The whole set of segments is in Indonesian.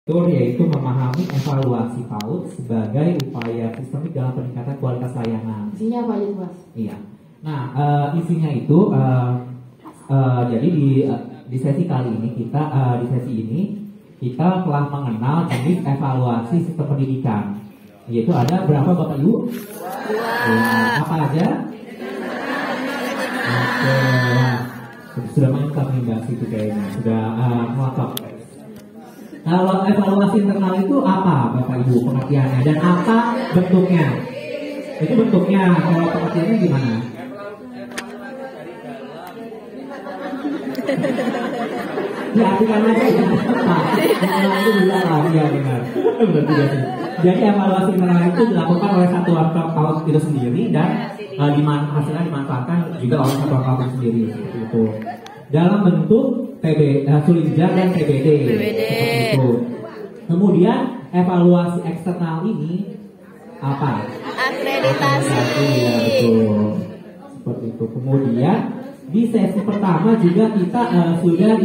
yaitu memahami evaluasi PAUD sebagai upaya sistemik dalam peningkatan kualitas layanan. Isinya apa itu, Mas? Iya. Nah, isinya itu jadi di sesi kali ini kita telah mengenal jenis evaluasi sistem pendidikan. Yaitu ada berapa Bapak Ibu? Apa aja? Oke, sudah main membahas itu kayaknya, sudah melengkap. Kalau evaluasi internal itu apa Bapak Ibu pengertiannya dan apa bentuknya? Itu bentuknya, kalau pengertiannya gimana? Ya, artikan aja ya. Nah, itu bilang ya benar. Benar juga sih. Jadi evaluasi internal itu dilakukan oleh satuan PAUD itu sendiri dan hasilnya dimanfaatkan juga oleh satuan PAUD itu sendiri. Itu dalam bentuk Sulinja dan PBD. Itu. Kemudian evaluasi eksternal ini apa? Akreditasi. Ya, betul. Seperti itu. Kemudian di sesi pertama juga kita sudah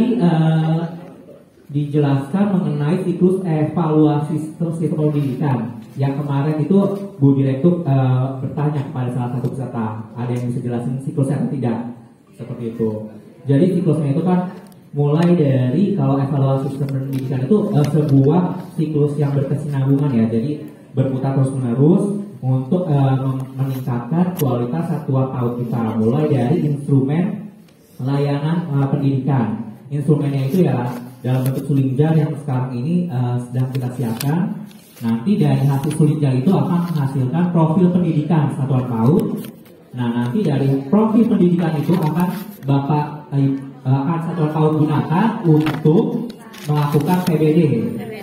dijelaskan mengenai siklus evaluasi sistem pendidikan. Yang kemarin itu Bu Direktur bertanya kepada salah satu peserta, ada yang bisa jelasin siklusnya atau tidak? Seperti itu. Jadi siklusnya itu kan mulai dari, kalau evaluasi sistem pendidikan itu sebuah siklus yang berkesinambungan ya. Jadi berputar terus menerus untuk meningkatkan kualitas satuan PAUD kita, mulai dari instrumen layanan pendidikan. Instrumennya itu ya dalam bentuk Sulinja yang sekarang ini sedang kita siapkan. Nanti dari hasil Sulinja itu akan menghasilkan profil pendidikan satuan PAUD. Nah, nanti dari profil pendidikan itu akan akan satuan PAUD gunakan untuk melakukan PBD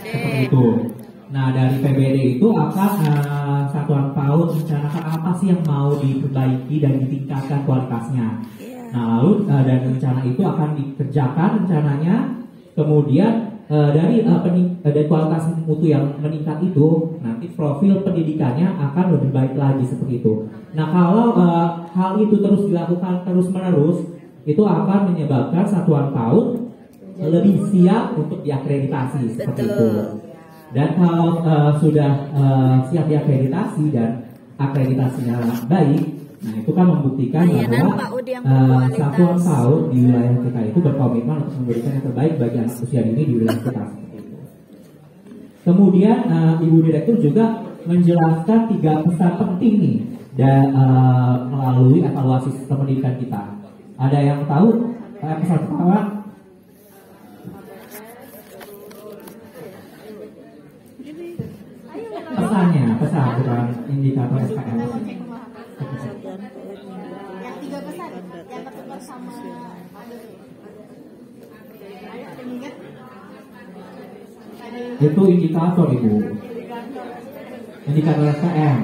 seperti itu. Nah, dari PBD itu akan satuan PAUD merencanakan apa sih yang mau diperbaiki dan ditingkatkan kualitasnya. Nah, lalu dari rencana itu akan dikerjakan rencananya. Kemudian dari kualitas mutu yang meningkat itu, nanti profil pendidikannya akan lebih baik lagi seperti itu. Nah, kalau hal itu terus dilakukan terus-menerus, itu akan menyebabkan satuan PAUD lebih siap untuk diakreditasi seperti itu. Dan kalau sudah siap diakreditasi dan akreditasinya baik, nah itu kan membuktikan bahwa satuan PAUD di wilayah kita itu berkomitmen untuk memberikan yang terbaik bagi anak usia dini di wilayah kita seperti itu. Kemudian Ibu Direktur juga menjelaskan 3 pesan penting nih melalui evaluasi sistem pendidikan kita. Ada yang tahu pesan pertama? Pesan bukan indikator SKM. Yang 3 pesan yang ketemu sama itu indikator Ibu. Indikator SKM.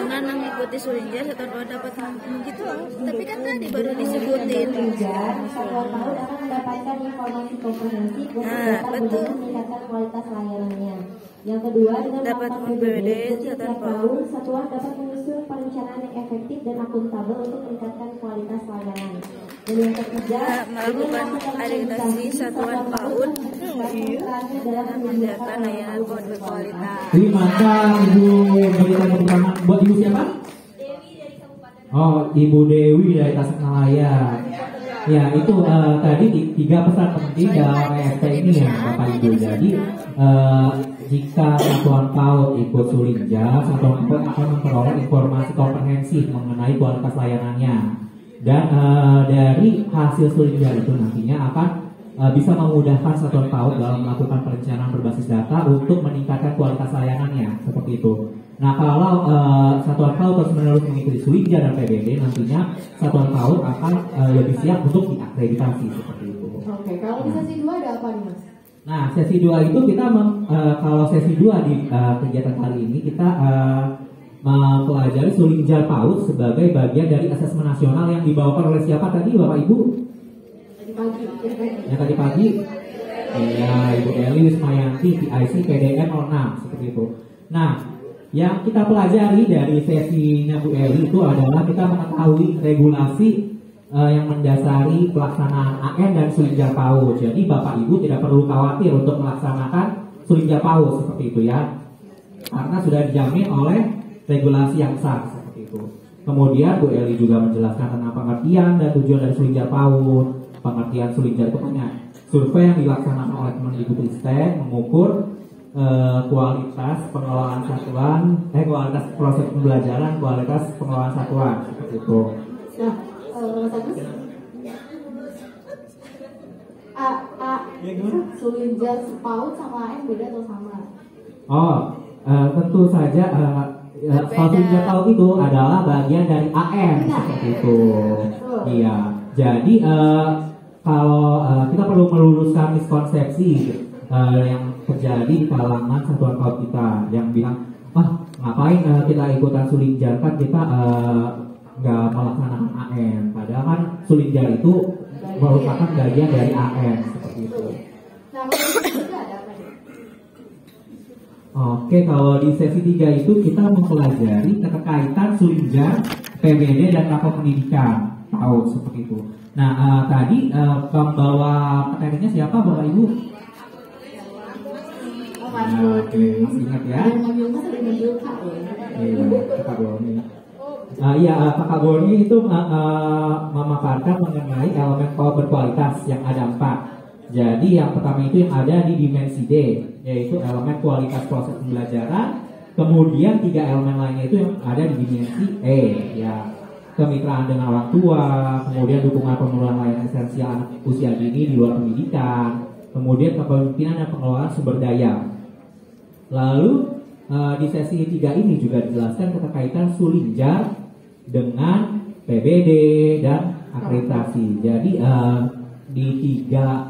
Dengan mengikuti Sulinja satuan PAUD dapat begitu, tapi kan tadi baru disebutin. Satuan PAUD akan mendapatkan informasi komprehensif untuk meningkatkan kualitas layanannya. Yang kedua, dengan melakukan PBD setiap tahun, satuan dapat menyusun perencanaan yang efektif dan akuntabel untuk meningkatkan kualitas layanan. Dan yang ketiga, melakukan akreditasi satuan PAUD dalam menjaga layanan PAUD berkualitas. Terima kasih Ibu. Berikan tepuk tangan buat Ibu siapa? Oh, Ibu Dewi dari Tasikmalaya. Ya, itu tadi 3 pesan penting dalam ESP ini ya Bapak Ibu. Jadi jika satuan PAUD ikut Sulinja, satuan PAUD akan memperoleh informasi komprehensif mengenai kualitas layanannya. Dan dari hasil Sulinja itu nantinya akan bisa memudahkan satuan PAUD dalam melakukan perencanaan berbasis data untuk meningkatkan kualitas layanannya seperti itu. Nah, kalau satuan PAUD terus menerus mengikuti Sulinja dan PBD, nantinya satuan PAUD akan lebih siap untuk diakreditasi seperti itu. Oke, kalau di sesi 2 ada apa nih, Mas? Nah, sesi 2 itu kita kalau sesi 2 di kegiatan kali ini kita mempelajari Sulinja PAUD sebagai bagian dari asesmen nasional yang dibawakan oleh siapa tadi Bapak Ibu? Yang tadi pagi? Iya, Ibu Eli Wismayanti, PIC PDN 06 seperti itu. Nah, yang kita pelajari dari sesinya Bu Eli itu adalah kita mengetahui regulasi yang mendasari pelaksanaan AN dan sulinjar PAUD. Jadi Bapak Ibu tidak perlu khawatir untuk melaksanakan sulinjar PAUD seperti itu ya, karena sudah dijamin oleh regulasi yang sah seperti itu. Kemudian Bu Eli juga menjelaskan tentang pengertian dan tujuan dari sulinjar PAUD. Pengertian sulinjar itu banyak. Survei yang dilaksanakan oleh Kemendikbudristek mengukur kualitas pengelolaan satuan, kualitas proses pembelajaran, kualitas pengelolaan satuan seperti itu. Nah, Mas Agus, sulinjar PAUD sama AN beda atau sama? Oh, tentu saja sulinjar PAUD itu adalah bagian dari AN seperti itu. Iya. Jadi kalau kita perlu meluruskan miskonsepsi yang terjadi di kalangan satuan PAUD kita yang bilang, ngapain kita ikutan sulinjar, kan kita nggak melaksanakan AN. Padahal kan sulinjar itu merupakan bagian dari AN seperti itu. Nah, kalau itu ada apa nih? Oke, kalau di sesi 3 itu kita mempelajari keterkaitan sulinjar, PBD dan rapor pendidikan PAUD seperti itu. Nah, tadi pembawa materinya siapa Bapak Ibu? Masih ingat ya? Kakak Boni. Kakak Boni itu memaparkan mengenai elemen PAUD berkualitas yang ada 4. Jadi yang pertama itu yang ada di dimensi D, yaitu elemen kualitas proses pembelajaran. Kemudian 3 elemen lainnya itu yang ada di dimensi E, ya, kemitraan dengan orang tua, kemudian dukungan pemenuhan layanan esensial anak usia dini di luar pendidikan, kemudian kepemimpinan dan pengelolaan sumber daya. Lalu di sesi 3 ini juga dijelaskan keterkaitan sulinjar dengan PBD dan akreditasi. Jadi di tiga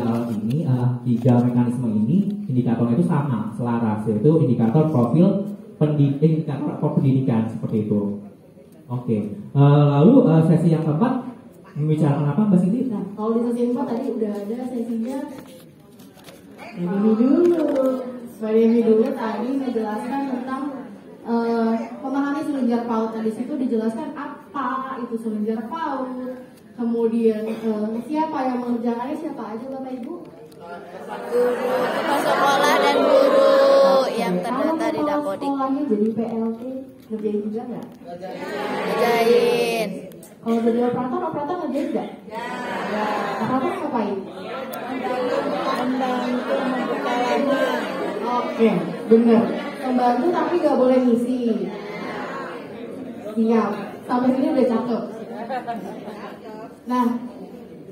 alat ini, 3 mekanisme ini indikatornya itu sama, selaras, yaitu indikator profil pendidikan seperti itu. Oke. Lalu sesi yang keempat membicarakan apa Mbak Siti? Nah, kalau di sesi 4 tadi udah ada sesinya Ini dulu tadi menjelaskan tentang memahami sulinjar PAUD. Di situ dijelaskan apa itu sulinjar PAUD, kemudian siapa yang mengerjakannya, siapa aja Bapak Ibu? Guru, kepala sekolah dan guru yang terdaftar di Dapodik. Sekolahnya jadi PLT, ngerjain juga nggak? Ngerjain. Kalau jadi operator ngerjain nggak? Operator ngapain? Membantu membuka laman. Oke, benar. Membantu tapi nggak boleh ngisi. Siap. Sampai sini udah cakep. Nah,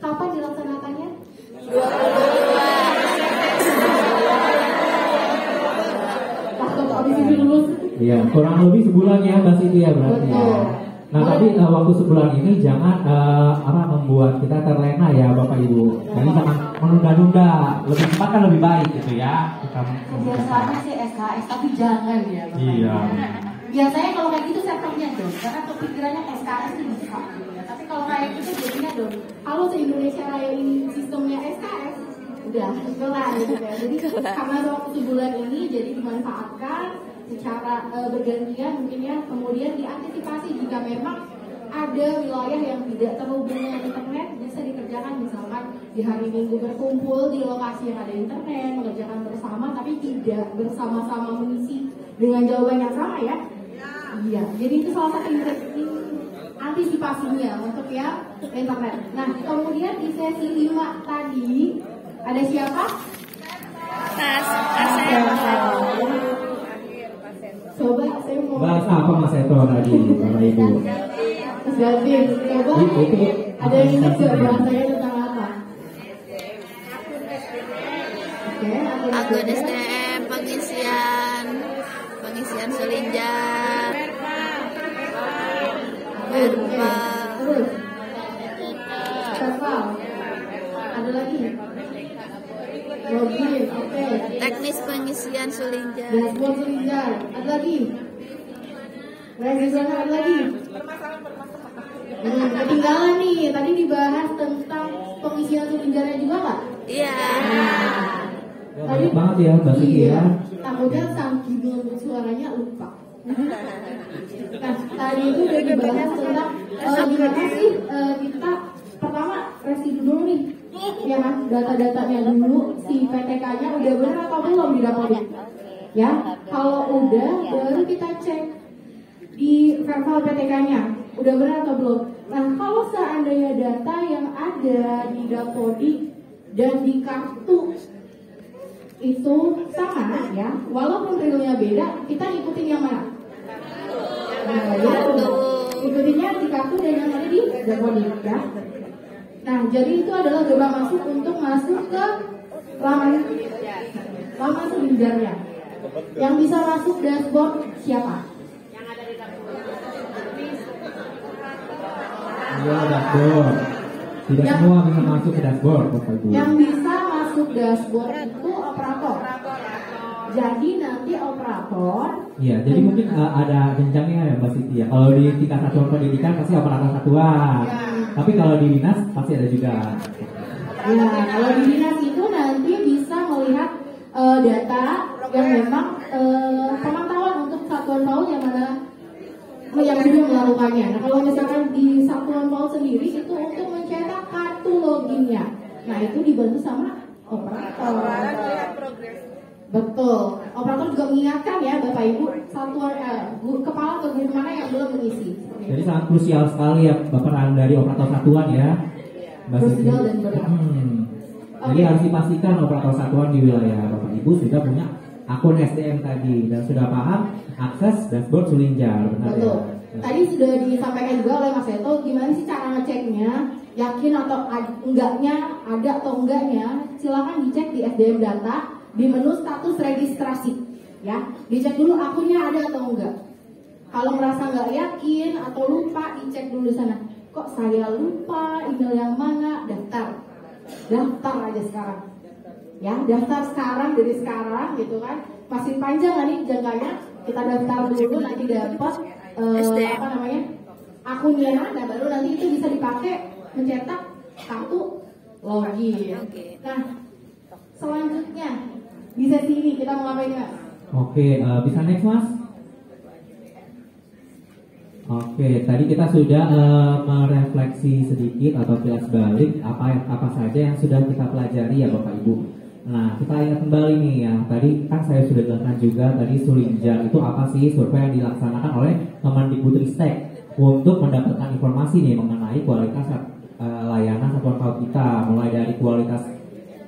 kapan dilaksanakannya? 22. Cakep, abis ini lulus. Iya, kurang lebih sebulan ya Mbak Siti ya berarti ya. Nah tapi waktu sebulan ini jangan membuat kita terlena ya Bapak Ibu. Jadi jangan menunda-nunda, lebih cepat kan lebih baik gitu ya. Biasanya sih SKS tapi jangan ya Bapak. Iya. Biasanya kalau kayak gitu sektornya dong, karena kepikirannya SKS itu bisa gitu ya. Tapi kalau kayak gitu jadinya dong, kalau se-Indonesia Raya ini sistemnya SKS, udah kelar gitu ya. Jadi karena waktu sebulan ini jadi dimanfaatkan secara bergantian mungkin ya, kemudian diantisipasi jika memang ada wilayah yang tidak terhubung dengan internet, bisa dikerjakan misalkan di hari Minggu berkumpul di lokasi yang ada internet, mengerjakan bersama tapi tidak bersama-sama mengisi dengan jawaban yang sama ya. Iya, jadi itu salah satu antisipasinya untuk ya internet. Nah, kemudian di sesi 5 tadi ada siapa? Coba saya mau Bahas apa Mas Eto tadi Bapak Ibu? Mas Gadin, coba ada yang ingat gak bahasanya tentang apa? Oke, Akun SDM, pengisian sulinjar, verbal, terus verbal, ada lagi login, oke, teknis pengisian sulinjar, dashboard sulinjar, ada lagi registrasi, ada lagi ketinggalan nih, tadi dibahas tentang pengisian sulinjarnya juga nggak? iya. Banyak banget ya Mbak Siti ya. Takutnya saking suaranya lupa. Nah, tadi itu udah dibahas tentang gimana sih kita pertama review dulu nih, ya kan, data-datanya dulu, si PTK-nya udah benar atau belum didapetin. Ya, kalau udah, baru kita cek di verify PTK-nya, udah benar atau belum. Nah, kalau seandainya data yang ada di Dapodi dan di kartu itu sama, ya, walaupun realnya beda, kita ikutin yang mana? Nah, ya, ikutinnya di kartu dan yang ada di Dapodi, ya. Nah, jadi itu adalah gerbang masuk untuk masuk ke laman Sulinjarnya. Yang bisa masuk dashboard siapa? Iya, dashboard. Tidak semua bisa masuk ke dashboard, Bapak Ibu. Yang bisa masuk dashboard itu operator. Jadi nanti operator. Iya, jadi mungkin ada jenjangnya ya Mbak Siti ya. Kalau di tingkat satuan pendidikan pasti operator satuan. Ya. Tapi kalau di dinas pasti ada juga. Ya, kalau di dinas itu nanti bisa melihat data yang memang pemantauan untuk satuan PAUD yang mana yang sudah melakukannya. Nah, kalau misalkan di satuan PAUD sendiri itu untuk mencetak kartu loginnya. Nah, itu dibantu sama operator. Betul. Operator juga mengingatkan ya Bapak Ibu, satuan kepala atau guru mana yang belum mengisi. Jadi sangat krusial sekali ya peran dari operator satuan ya. Mbak Siti. Krusial dan berat. Jadi harus dipastikan operator satuan di wilayah Bapak Ibu sudah punya akun SDM tadi dan sudah paham akses dashboard Sulinjar, benar Betul. ya? Tadi sudah disampaikan juga oleh Mas Eto, gimana sih cara ngeceknya, yakin atau enggaknya, ada atau enggaknya, silakan dicek di SDM data di menu status registrasi, ya. Dicek dulu akunnya ada atau enggak. Kalau merasa nggak yakin atau lupa, dicek dulu di sana. Kok saya lupa email yang mana? Daftar aja sekarang. Ya, daftar sekarang dari sekarang gitu kan. Masih panjang kan nih jangkanya. Kita daftar dulu nanti dapat apa namanya? Akunnya, dan baru nanti itu bisa dipakai mencetak kartu login. Nah, selanjutnya di sesi ini kita mau ngapain Mas? Oke, bisa next Mas? Oke, tadi kita sudah merefleksi sedikit atau kilas balik apa saja yang sudah kita pelajari ya Bapak Ibu. Nah, kita ingat kembali nih ya. Tadi kan saya sudah jelaskan juga tadi Sulinjar itu apa sih, survei yang dilaksanakan oleh Kemendikbudristek untuk mendapatkan informasi nih mengenai kualitas layanan satuan PAUD kita, mulai dari kualitas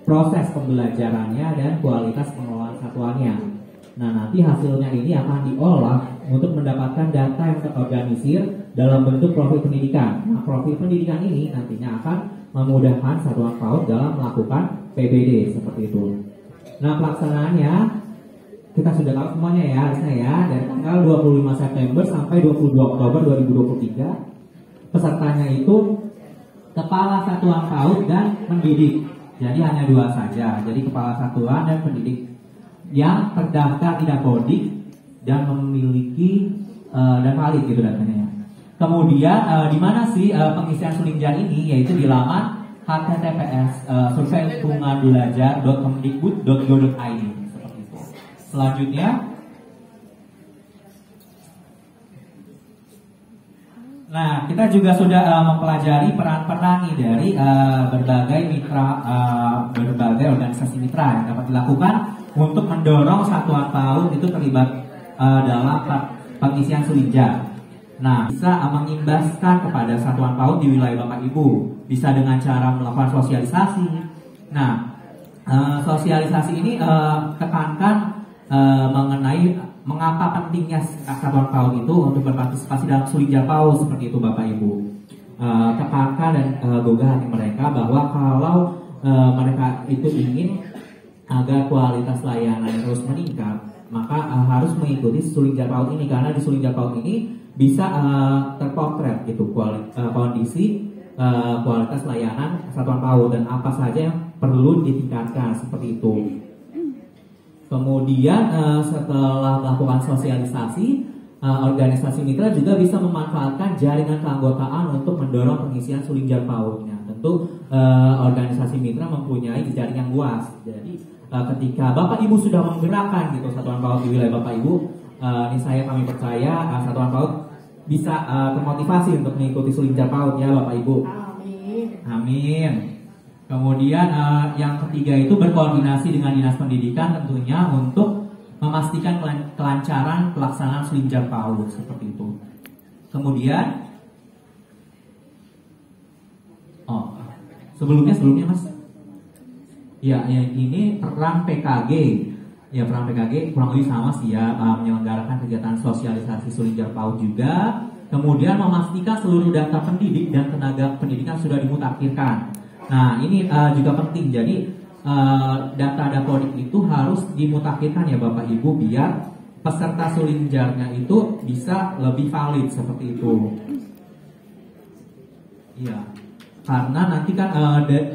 proses pembelajarannya dan kualitas pengelolaan satuannya. Nah, nanti hasilnya ini akan diolah untuk mendapatkan data yang terorganisir dalam bentuk profil pendidikan. Nah, profil pendidikan ini nantinya akan memudahkan satuan PAUD dalam melakukan PBD seperti itu. Nah, pelaksanaannya kita sudah tahu semuanya ya, harusnya ya, dari tanggal 25 September sampai 22 Oktober 2023. Pesertanya itu kepala satuan PAUD dan pendidik. Jadi hanya dua saja. Jadi kepala satuan dan pendidik yang terdaftar di Dapodik dan memiliki dan valid gitu datanya ya. Kemudian di mana sih pengisian Sulinjar ini, yaitu di laman https surveilingkunganbelajar.kemdikbud.go.id seperti itu. Selanjutnya nah, kita juga sudah mempelajari peran-peran nih dari berbagai mitra, berbagai organisasi mitra yang dapat dilakukan untuk mendorong satuan PAUD itu terlibat dalam pengisian Sulinjar. Nah, bisa mengimbaskan kepada satuan PAUD di wilayah Bapak Ibu, bisa dengan cara melakukan sosialisasi. Nah, sosialisasi ini tekankan mengenai mengapa pentingnya satuan PAUD itu untuk berpartisipasi dalam Sulinjar PAUD seperti itu Bapak Ibu. Tekankan dan gugah hati mereka bahwa kalau mereka itu ingin agar kualitas layanan terus meningkat, maka harus mengikuti Sulinjar PAUD ini, karena di Sulinjar PAUD ini bisa terpotret gitu kondisi kualitas layanan satuan PAUD dan apa saja yang perlu ditingkatkan seperti itu. Kemudian setelah melakukan sosialisasi, organisasi mitra juga bisa memanfaatkan jaringan keanggotaan untuk mendorong pengisian Sulinjar PAUD-nya. Tentu organisasi mitra mempunyai jaring yang luas. Jadi ketika Bapak Ibu sudah menggerakkan gitu satuan PAUD di wilayah Bapak Ibu, kami percaya satuan PAUD bisa termotivasi untuk mengikuti Sulinjar PAUD ya Bapak Ibu. Amin. Amin. Kemudian yang ketiga itu berkoordinasi dengan Dinas Pendidikan tentunya untuk memastikan kelancaran pelaksanaan Sulinjar PAUD seperti itu. Kemudian sebelumnya Mas. Ya, ini peran PKG. Ya, peran PKG kurang lebih sama sih ya, menyelenggarakan kegiatan sosialisasi Sulinjar PAUD juga. Kemudian memastikan seluruh data pendidik dan tenaga pendidikan sudah dimutakhirkan. Nah, ini juga penting. Jadi data Dapodik itu harus dimutakhirkan ya Bapak Ibu biar peserta Sulinjarnya itu bisa lebih valid seperti itu. Iya. Karena nanti kan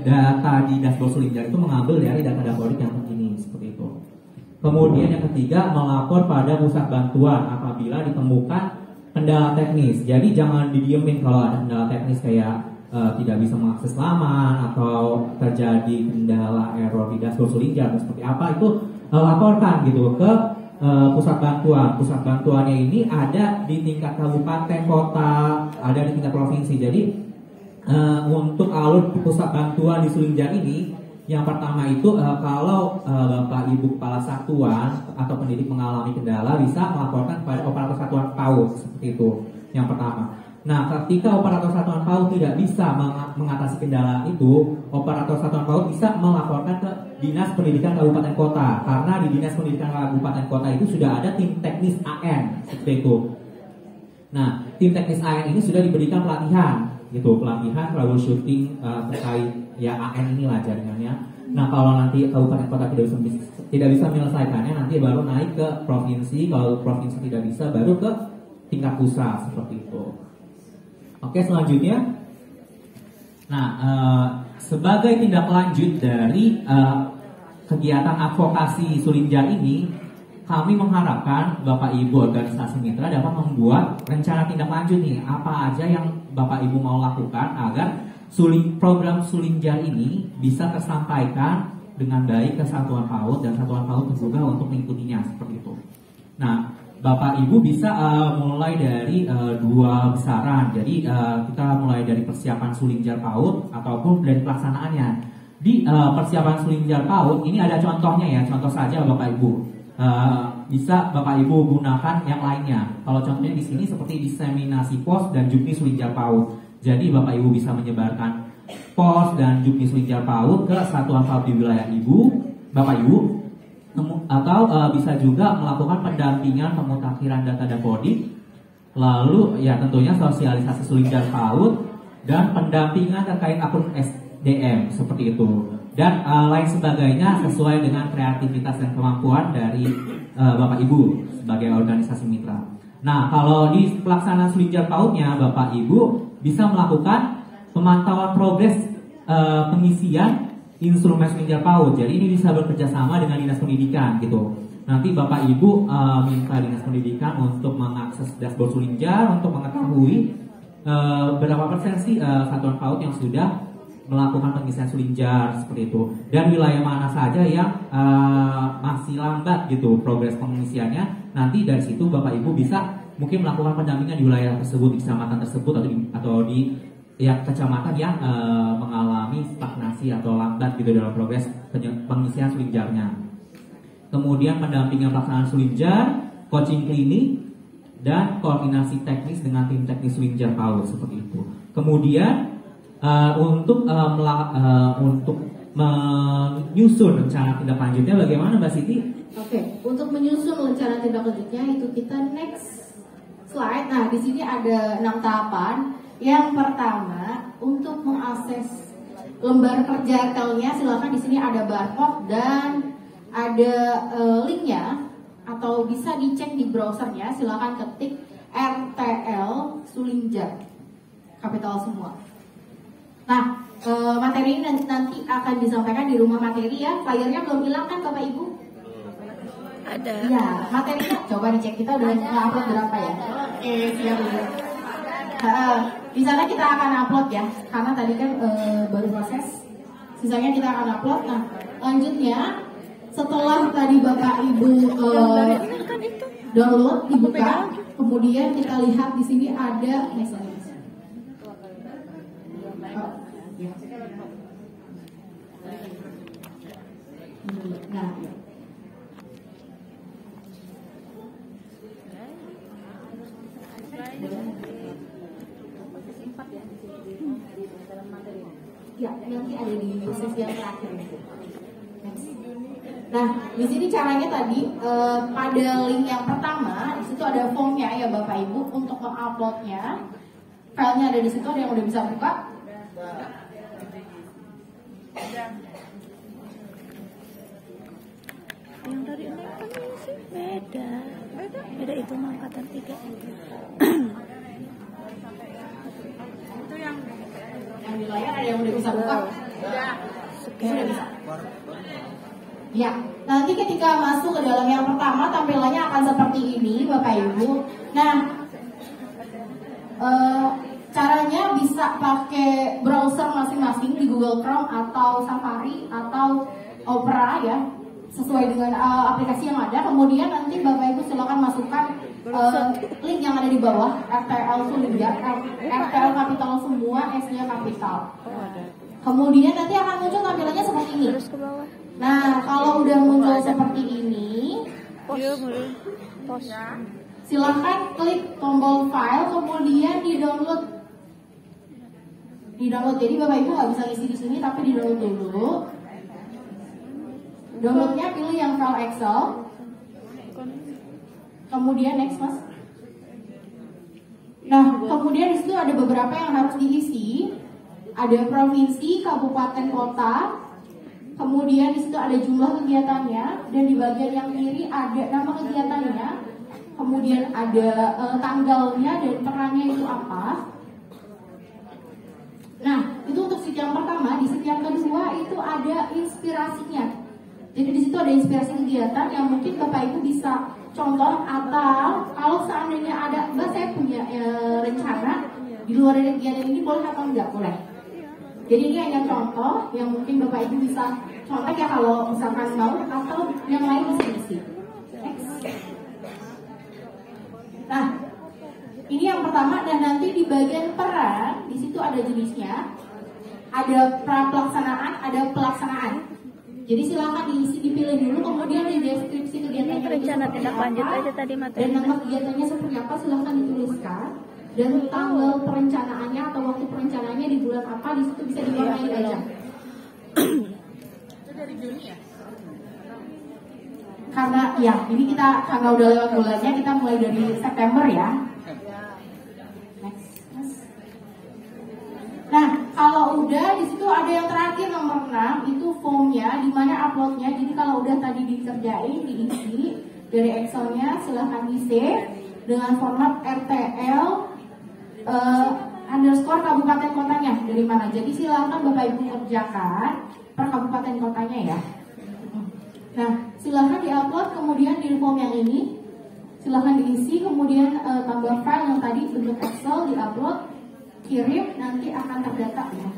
data di dashboard Sulinjar itu mengambil dari data Dapodik yang begini seperti itu. Kemudian yang ketiga, melapor pada pusat bantuan apabila ditemukan kendala teknis. Jadi jangan didiemin kalau ada kendala teknis kayak tidak bisa mengakses laman atau terjadi kendala error di dashboard Sulinjar seperti apa, itu laporkan gitu ke pusat bantuan. Pusat bantuannya ini ada di tingkat kabupaten, kota, ada di tingkat provinsi. Jadi untuk alur pusat bantuan di Sulinjar ini, yang pertama itu kalau Bapak Ibu Kepala Satuan atau pendidik mengalami kendala bisa melaporkan kepada operator satuan PAUD seperti itu. Yang pertama. Nah, ketika operator satuan PAUD tidak bisa mengatasi kendala itu, operator satuan PAUD bisa melaporkan ke Dinas Pendidikan Kabupaten Kota, karena di Dinas Pendidikan Kabupaten Kota itu sudah ada tim teknis AN seperti itu. Nah, tim teknis AN ini sudah diberikan pelatihan gitu, pelatihan troubleshooting terkait ya AN inilah jaringannya. Nah, kalau nanti kabupaten kota tidak bisa menyelesaikannya, nanti baru naik ke provinsi. Kalau provinsi tidak bisa, baru ke tingkat pusat seperti itu. Oke, selanjutnya. Nah, sebagai tindak lanjut dari kegiatan advokasi Sulinjar ini, kami mengharapkan Bapak Ibu organisasi mitra dapat membuat rencana tindak lanjut nih, apa aja yang Bapak Ibu mau lakukan agar program Sulinjar ini bisa tersampaikan dengan baik ke satuan PAUD dan satuan PAUD juga untuk mengikutinya seperti itu. Nah, Bapak Ibu bisa mulai dari dua besaran. Jadi kita mulai dari persiapan Sulinjar PAUD ataupun dari pelaksanaannya. Di persiapan Sulinjar PAUD ini ada contohnya ya, contoh saja Bapak Ibu. Bisa Bapak Ibu gunakan yang lainnya. Kalau contohnya di sini seperti diseminasi pos dan juknis Sulinjar PAUD. Jadi Bapak Ibu bisa menyebarkan pos dan juknis Sulinjar PAUD ke satuan PAUD di wilayah Bapak Ibu, atau bisa juga melakukan pendampingan pemutakhiran data Dapodik, lalu ya tentunya sosialisasi Sulinjar PAUD dan pendampingan terkait akun SDM seperti itu. Dan lain sebagainya sesuai dengan kreativitas dan kemampuan dari Bapak Ibu sebagai organisasi mitra. Nah, kalau di pelaksanaan Sulinjar PAUD-nya, Bapak Ibu bisa melakukan pemantauan progres pengisian instrumen Sulinjar PAUD. Jadi ini bisa bekerja sama dengan Dinas Pendidikan gitu. Nanti Bapak Ibu minta Dinas Pendidikan untuk mengakses dashboard Sulinjar untuk mengetahui berapa persen sih satuan PAUD yang sudah melakukan pengisian Sulinjar seperti itu, dan wilayah mana saja yang masih lambat gitu progres pengisiannya. Nanti dari situ Bapak Ibu bisa mungkin melakukan pendampingan di wilayah tersebut, di kecamatan tersebut, atau di kecamatan yang mengalami stagnasi atau lambat gitu dalam progres pengisian Sulinjarnya. Kemudian pendampingan pelaksanaan Sulinjar, coaching klinik, dan koordinasi teknis dengan tim teknis Sulinjar PAUD seperti itu. Kemudian untuk menyusun rencana tindak lanjutnya bagaimana Mbak Siti? Oke, untuk menyusun rencana tindak lanjutnya itu kita next slide. Nah, di sini ada 6 tahapan. Yang pertama, untuk mengakses lembar kerja RTL-nya, silakan di sini ada barcode dan ada linknya, atau bisa dicek di browsernya. Silakan ketik RTL Sulinjar, kapital semua. Nah, materi ini nanti akan disampaikan di rumah materi ya. Flyernya belum hilang kan Bapak Ibu? Ada. Ya, materinya coba dicek, kita udah nge-upload berapa ya? Oke, siap. Di sana kita akan upload ya, karena tadi kan baru proses. Sisanya kita akan upload. Nah, lanjutnya setelah tadi Bapak Ibu download, dibuka, kemudian kita lihat di sini ada nah, ya nanti ada di sesi yang terakhir. Nah, di sini caranya tadi pada link yang pertama di situ ada formnya ya Bapak Ibu untuk menguploadnya. Filenya ada di situ, ada yang udah bisa buka. Yang dari ini kan sih beda itu angkatan 3. Itu yang di layar ada yang udah bisa buka. Sudah bisa. Ya, nanti ketika masuk ke dalam yang pertama tampilannya akan seperti ini Bapak Ibu. Nah, caranya bisa pakai browser masing-masing di Google Chrome atau Safari atau Opera ya, sesuai dengan aplikasi yang ada. Kemudian nanti Bapak Ibu silakan masukkan link yang ada di bawah, RTL Sulinda, RTL kapital semua, S-nya kapital. Kemudian nanti akan muncul tampilannya seperti ini. Nah, kalau udah muncul seperti ini, silahkan klik tombol file, kemudian di-download. Jadi Bapak Ibu nggak bisa isi di sini, tapi di-download dulu. Downloadnya pilih yang file Excel. Kemudian next Mas. Nah, kemudian di situ ada beberapa yang harus diisi. Ada provinsi, kabupaten, kota. Kemudian di situ ada jumlah kegiatannya, dan di bagian yang kiri ada nama kegiatannya. Kemudian ada tanggalnya dan perannya itu apa. Nah, itu untuk sheet yang pertama. Di sheet yang kedua itu ada inspirasinya. Jadi di situ ada inspirasi kegiatan yang mungkin Bapak Ibu bisa contoh, atau kalau seandainya ada, Mbak saya punya rencana di luar dari kegiatan ini, boleh atau enggak? Boleh. Jadi ini hanya contoh yang mungkin Bapak Ibu bisa contoh ya kalau misalkan mau, atau yang lain bisa isi. Nah, ini yang pertama, dan nanti di bagian peran di situ ada jenisnya, ada pra pelaksanaan, ada pelaksanaan. Jadi silakan diisi, dipilih dulu, kemudian di deskripsi kegiatannya ini rencana tindak lanjut aja tadi materi. Dan nama kegiatannya seperti apa silakan dituliskan. Dan tanggal perencanaannya atau waktu perencanaannya di bulan apa, di situ bisa diwarnai aja. Itu dari Juni ya? Karena ya ini kita karena udah lewat bulannya, kita mulai dari September ya. Next. Nah, kalau udah di situ ada yang terakhir nomor 6 itu formnya, di mana uploadnya. Jadi kalau udah tadi dikerjain, diisi dari Excelnya, silahkan di save dengan format RTL underscore kabupaten kotanya dari mana. Jadi silakan Bapak Ibu kerjakan per kabupaten kotanya ya. Nah, silahkan diupload, kemudian di form yang ini silahkan diisi, kemudian tambah file yang tadi bentuk Excel, diupload, kirim, nanti akan terdata ya.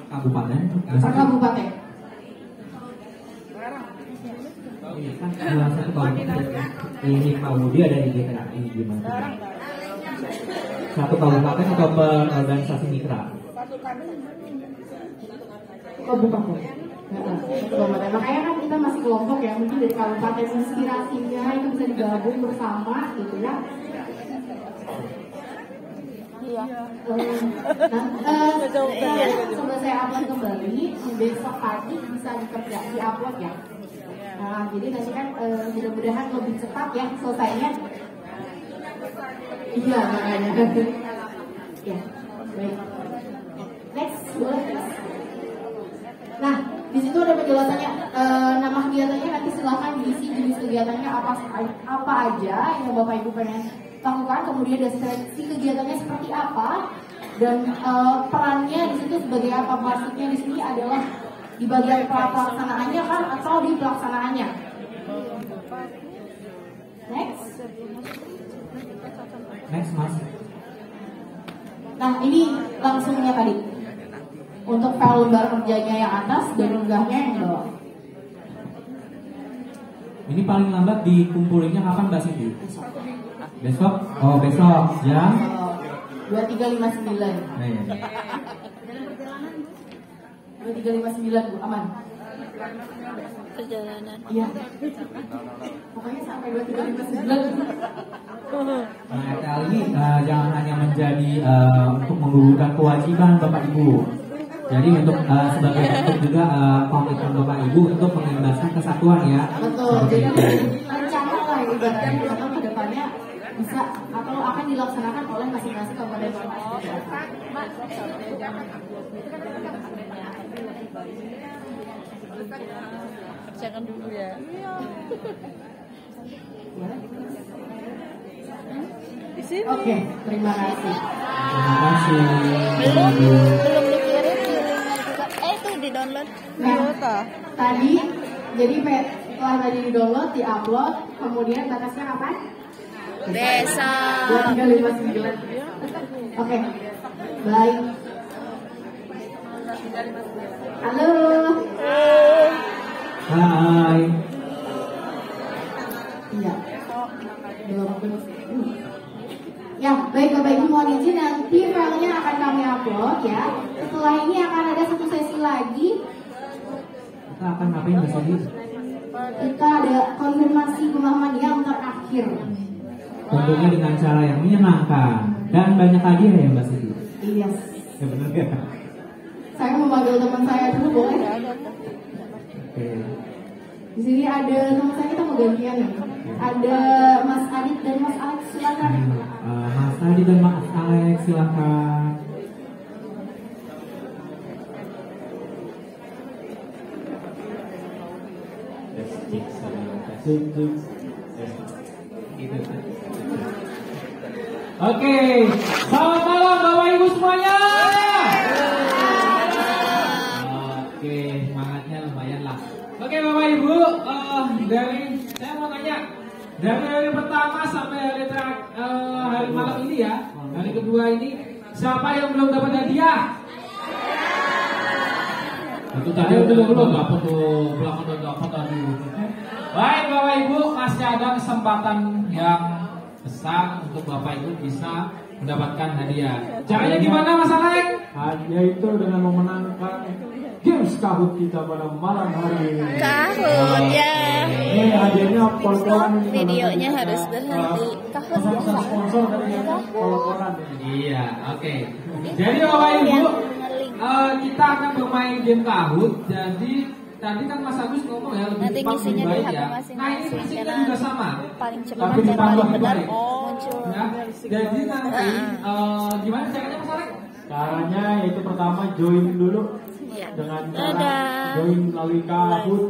Kabupaten. Per kabupaten. Iya kan, satu kabupaten ini Pak Budi ada di GTRI gimana? Satu kabupaten atau per organisasi mitra? Kabupaten. Makanya kan kita masih kelompok ya, mungkin dari kabupaten inspirasinya itu bisa digabung bersama gitu ya. Iya. Coba saya upload kembali, besok pagi bisa di-upload ya. Nah, jadi nanti kan mudah-mudahan lebih cepat ya selesainya. Iya, makanya. Ya, baik. Next, boleh next. Nah, di situ ada penjelasannya, nama kegiatannya nanti silahkan diisi jenis kegiatannya apa aja yang Bapak Ibu pengen lakukan, kemudian deskripsi kegiatannya seperti apa, dan perannya di situ sebagai apa. Maksudnya di sini adalah di bagian pelaksanaannya kan atau di pelaksanaannya. Next. Next Mas. Nah, ini langsungnya tadi. Untuk file lembar kerjanya yang atas dan unggahnya yang bawah. Ini paling lambat dikumpulinnya kapan Mbak Siti? Besok? Oh besok jam? 23.59. Nah, iya. 23.59 Bu, aman. Perjalanan. Iya. Pokoknya sampai 23.59. Nah, RTL ini jangan hanya menjadi untuk menggugurkan kewajiban Bapak Ibu. Jadi untuk sebagai bentuk juga komitmen Bapak Ibu untuk mengimbaskan kesatuan ya. Betul. Jadi rencana lah ibaratnya atau ke depannya bisa atau akan dilaksanakan oleh masing-masing kabupaten kota. Kerjakan dulu ya. Di sini. Oke, terima kasih. Terima kasih. Belum dikirim filmnya juga. Itu di download. Nah, tadi jadi setelah tadi di download, di upload, kemudian batasnya kapan? Besok. 23.59. Oke, baik. Halo. Hai. Iya. Ya, baik Bapak Ibu, mohon izin nanti filenya akan kami upload ya. Setelah ini akan ada satu sesi lagi. Kita akan ngapain Mbak Siti? Kita ada konfirmasi pemahaman yang terakhir. Tentunya dengan cara yang menyenangkan dan banyak hadiah ya Mbak Siti. Iya. Ya benar ya. Saya memanggil teman saya dulu boleh? Oke. Di sini ada teman saya, kita mau gantian ya. Ada Mas Adit dan Mas Alex, silakan. Mas Adi dan Mas Alex silakan. Oke, selamat malam Bapak Ibu semuanya. Oke, semangatnya lumayan lah. Oke Bapak Ibu, saya mau nanya dari hari pertama sampai hari malam ini ya, hari kedua ini, siapa yang belum dapat hadiah? Itu tadi belum dapat tuh, belakang dapat tadi. Baik Bapak Ibu, masih ada kesempatan yang besar untuk Bapak Ibu bisa mendapatkan hadiah. Caranya gimana Mas Alek? Hadiah itu dengan memenangkan games Kahoot kita pada malam hari ini. Kahoot ya. Ini hadiahnya pol-polan. Videonya harus berhenti. Kahoot Pesan bisa. sponsor dari pol-polan. Iya, oke. Jadi Bapak Ibu, kita akan bermain game Kahoot. Jadi tadi kan Mas Agus ngomong ya lebih Nanti cepat ngisinya lebih di baik HP ya. masing-masing, Nah ini prinsipnya karena juga sama. Paling cepat Tapi dan ditambah paling benar baik. muncul. Ya. Jadi nanti gimana caranya Mas Alek? Caranya yaitu pertama join dulu Iya. dengan cara Dadah. join melalui Kahoot.